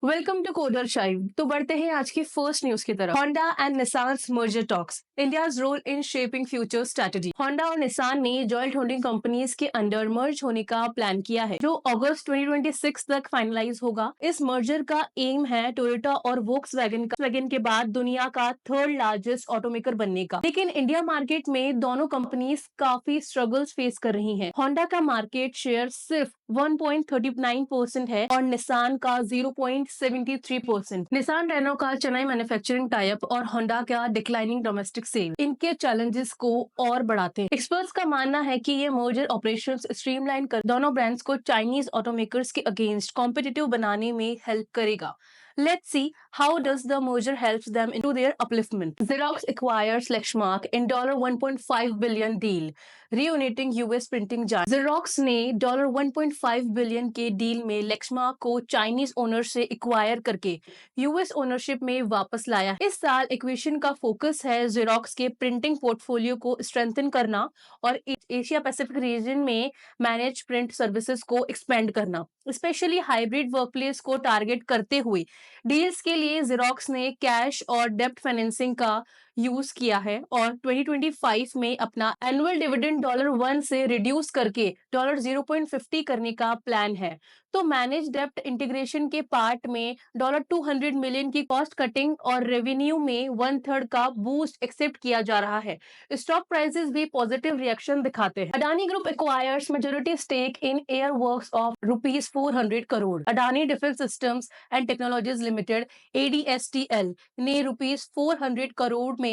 Welcome to coder शाइव। तो बढ़ते हैं आज की फर्स्ट न्यूज की तरफ। Honda and Nissan's merger talks, India's role in shaping future strategy. Honda और निसान ने जॉइंट होल्डिंग कंपनीज के अंडर मर्ज होने का प्लान किया है, जो अगस्त 2026 तक फाइनलाइज होगा। इस मर्जर का एम है टोयोटा और वोक्सवैगन के बाद दुनिया का थर्ड लार्जेस्ट ऑटोमेकर बनने का। लेकिन इंडिया मार्केट में दोनों कंपनीज काफी स्ट्रगल्स फेस कर रही हैं। होंडा का मार्केट शेयर सिर्फ 1.39% है और निसान का 0.73%। निसान रेनो का चेन्नई मैन्युफैक्चरिंग टाइप और होंडा का डिक्लाइनिंग डोमेस्टिक सेल इनके चैलेंजेस को और बढ़ाते हैं। एक्सपर्ट्स का मानना है कि ये मर्जर ऑपरेशंस स्ट्रीमलाइन कर दोनों ब्रांड्स को चाइनीज ऑटोमेकर्स के अगेंस्ट कॉम्पिटिटिव बनाने में हेल्प करेगा। Let's see how does the merger helps them into their upliftment. Xerox acquires Lexmark in $1.5 billion deal, reuniting US printing giant. Xerox ने $1.5 बिलियन के deal में लेक्समार्क को चाइनीज ओनर से acquire करके US ownership में वापस लाया। इस साल एक्विजिशन का फोकस है जेरोक्स के प्रिंटिंग पोर्टफोलियो को स्ट्रेंथन करना और एशिया पैसिफिक रीजन में मैनेज प्रिंट सर्विसेज को एक्सपेंड करना, स्पेशली हाइब्रिड वर्कप्लेस को टारगेट करते हुए। डील्स के लिए जेरोक्स ने कैश और डेब्ट फाइनेंसिंग का यूज किया है और 2025 में अपना एनुअल डिविडेंड $1 से रिड्यूस करके $0.50 करने का प्लान है। तो मैनेज डेब्ट इंटीग्रेशन के पार्ट में $200 मिलियन की कॉस्ट कटिंग और रेवेन्यू में 1/3 का बूस्ट एक्सेप्ट किया जा रहा है। स्टॉक प्राइसेस भी पॉजिटिव रिएक्शन दिखाते हैं। Adani group acquires majority stake in Airworks of ₹400 crore. Adani defence systems and technologies limited ADSTL ने ₹400 करोड़ में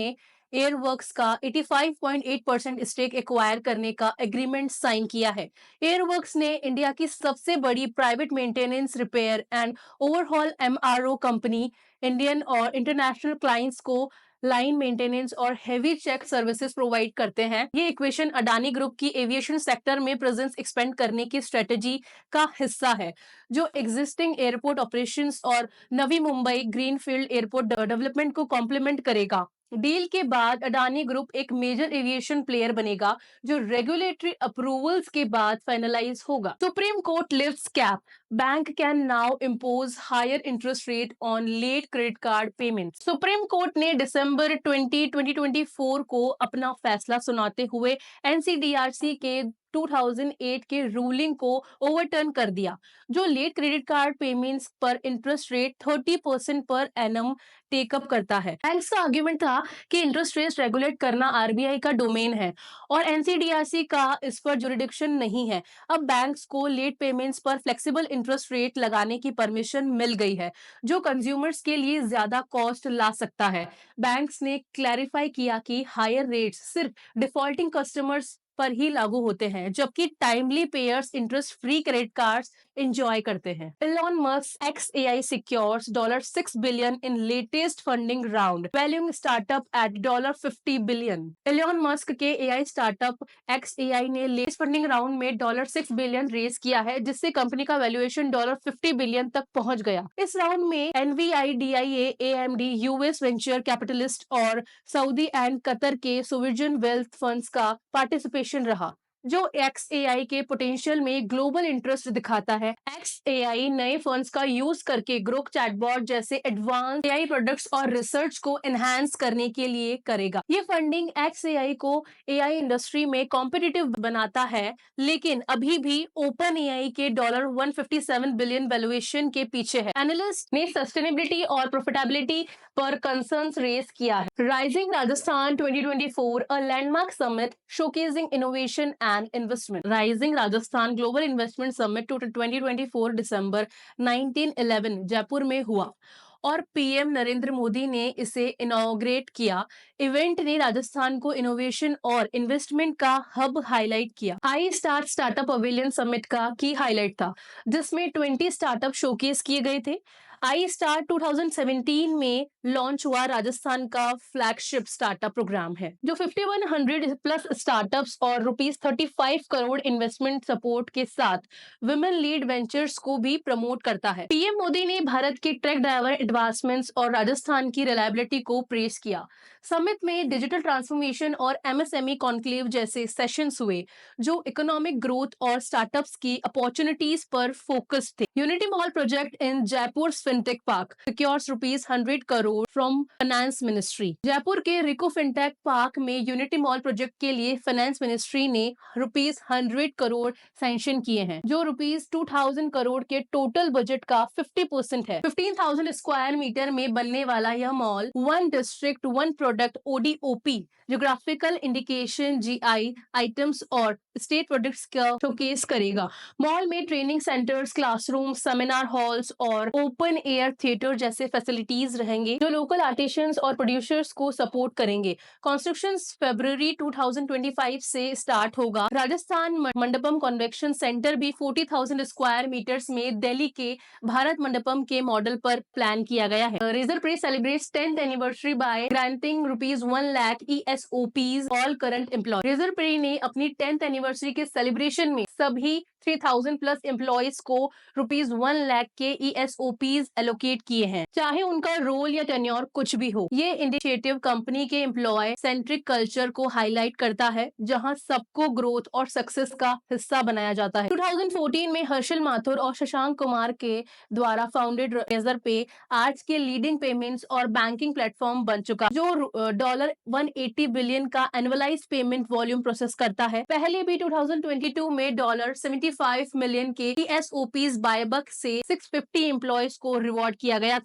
एयरवर्क्स का 85.8% स्टेक एक्वायर करने का एग्रीमेंट साइन किया है। एयरवर्क्स ने इंडिया की सबसे बड़ी private maintenance, repair and overhaul MRO company Indian और इंटरनेशनल क्लाइंट्स को लाइन मेंटेनेंस और हेवी चेक सर्विसेज प्रोवाइड करते हैं। ये इक्वेशन अडानी ग्रुप की एविएशन सेक्टर में प्रेजेंस एक्सपेंड करने की स्ट्रेटेजी का हिस्सा है, जो एग्जिस्टिंग एयरपोर्ट ऑपरेशंस और Navi Mumbai greenfield airport development को कॉम्प्लीमेंट करेगा। डील के बाद अडानी ग्रुप एक मेजर एविएशन प्लेयर बनेगा, जो रेगुलेटरी अप्रूवल्स के बाद फाइनलाइज होगा। Supreme Court lifts cap, bank can now impose higher interest rate on late credit card payment. Supreme Court ने दिसंबर 2024 को अपना फैसला सुनाते हुए एनसीडीआरसी के 2008 के रूलिंग को ओवरटर्न कर दिया, जो लेट क्रेडिट कार्ड पेमेंट्स पर interest rate 30% per annum take up करता है। बैंक्स का आर्ग्यूमेंट था कि इंटरेस्ट रेट रेगुलेट करना आरबीआई का डोमेन है और एनसीडीआरसी का इस पर जुरिडिक्शन नहीं है। अब बैंक्स को लेट पेमेंट्स पर फ्लेक्सिबल इंटरेस्ट रेट लगाने की परमिशन मिल गई है, जो कंज्यूमर्स के लिए ज्यादा कॉस्ट ला सकता है। बैंक्स ने क्लैरिफाई किया कि हायर रेट्स सिर्फ डिफॉल्टिंग कस्टमर्स पर ही लागू होते हैं, जबकि timely pairs interest free credit cards enjoy करते हैं। Elon Musk XAI secures $6 billion in latest funding round, valuing startup at $50 billion. Elon Musk के AI स्टार्टअप XAI ने लेटेस्ट फंडिंग राउंड में $6 बिलियन रेज किया है, जिससे कंपनी का valuation $50 billion तक पहुंच गया। इस राउंड में NVIDIA, AMD, US venture capitalist और सऊदी एंड कतर के सोविजन वेल्थ फंड्स का पार्टिसिपेशन रहा, जो XAI के पोटेंशियल में ग्लोबल इंटरेस्ट दिखाता है। XAI नए फंड्स का यूज करके ग्रोक चैटबॉट जैसे एडवांस AI प्रोडक्ट्स और रिसर्च को एनहांस करने के लिए करेगा। ये फंडिंग XAI को AI इंडस्ट्री में कॉम्पिटिटिव बनाता है, लेकिन अभी भी ओपन AI के $157 बिलियन वैल्यूएशन के पीछे है। एनालिस्ट ने सस्टेनेबिलिटी और प्रॉफिटेबिलिटी पर कंसर्न्स रेज किया है। Rising Rajasthan 2024, a landmark summit showcasing innovation and investment. Rising Rajasthan global investment summit 2024 दिसंबर 1911 जयपुर में हुआ और पीएम नरेंद्र मोदी ने इसे इनॉग्रेट किया। इवेंट ने राजस्थान को इनोवेशन और इन्वेस्टमेंट का हब हाईलाइट किया। I start startup pavilion summit का की हाईलाइट था, जिसमें 20 स्टार्टअप शोकेस किए गए थे। आई स्टार्ट 2017 में लॉन्च हुआ राजस्थान का फ्लैगशिप स्टार्टअप प्रोग्राम है, जो 5100 प्लस स्टार्टअप्स और ₹35 करोड़ इन्वेस्टमेंट सपोर्ट के साथ विमेन लीड वेंचर्स को भी प्रमोट करता है। पीएम मोदी ने भारत के ट्रक ड्राइवर एडवांसमेंट्स और राजस्थान की रिलायबिलिटी को प्रेस किया। समिट में डिजिटल ट्रांसफॉर्मेशन और एमएसएमई कॉन्क्लेव जैसे सेशंस हुए, जो इकोनॉमिक ग्रोथ और स्टार्टअप्स की अपॉर्चुनिटीज पर फोकस थे। Unity mall project in Jaipur fintech park secures ₹100 crore from finance ministry. Jaipur के रिको फिनटेक पार्क में यूनिटी मॉल प्रोजेक्ट के लिए फाइनेंस मिनिस्ट्री ने ₹100 करोड़ सैंक्शन किए हैं, जो ₹2000 करोड़ के टोटल बजट का 50% है। 15,000 स्क्वायर मीटर में बनने वाला यह mall one district one product ODOP geographical indication GI items और स्टेट प्रोडक्ट्स का शोकेस करेगा। मॉल में training centres, classroom, seminar halls और ओपन एयर थिएटर जैसे फैसिलिटीज रहेंगे, जो लोकल आर्टिशंस और प्रोड्यूसर्स को सपोर्ट करेंगे। कंस्ट्रक्शन फरवरी 2025 से स्टार्ट होगा। राजस्थान मंडपम कन्वेंशन सेंटर भी 40,000 स्क्वायर मीटर्स में दिल्ली के भारत मंडपम के मॉडल पर प्लान किया गया है। Razorpay celebrates 10th anniversary by granting ₹1 lakh ESOPs all current employee. Razorpay ने अपनी 10th एनिवर्सरी के सेलिब्रेशन में सभी 3,000 प्लस एम्प्लॉयज को ₹1 लाख के ESOPs एलोकेट किए हैं, चाहे उनका रोल या टेन्योर कुछ भी हो। ये इनिशिएटिव कंपनी के एम्प्लॉय सेंट्रिक कल्चर को हाईलाइट करता है, जहां सबको ग्रोथ और सक्सेस का हिस्सा बनाया जाता है। 2014 में हर्षल माथुर और शशांक कुमार के द्वारा फाउंडेड रेजर पे आज के लीडिंग पेमेंट्स और बैंकिंग प्लेटफॉर्म बन चुका, जो $180 बिलियन का एनुअलाइज पेमेंट वॉल्यूम प्रोसेस करता है। पहले भी 2022 में $75 मिलियन के ESOPs बायबक से 650 एम्प्लॉयज को रिवॉर्ड किया गया था।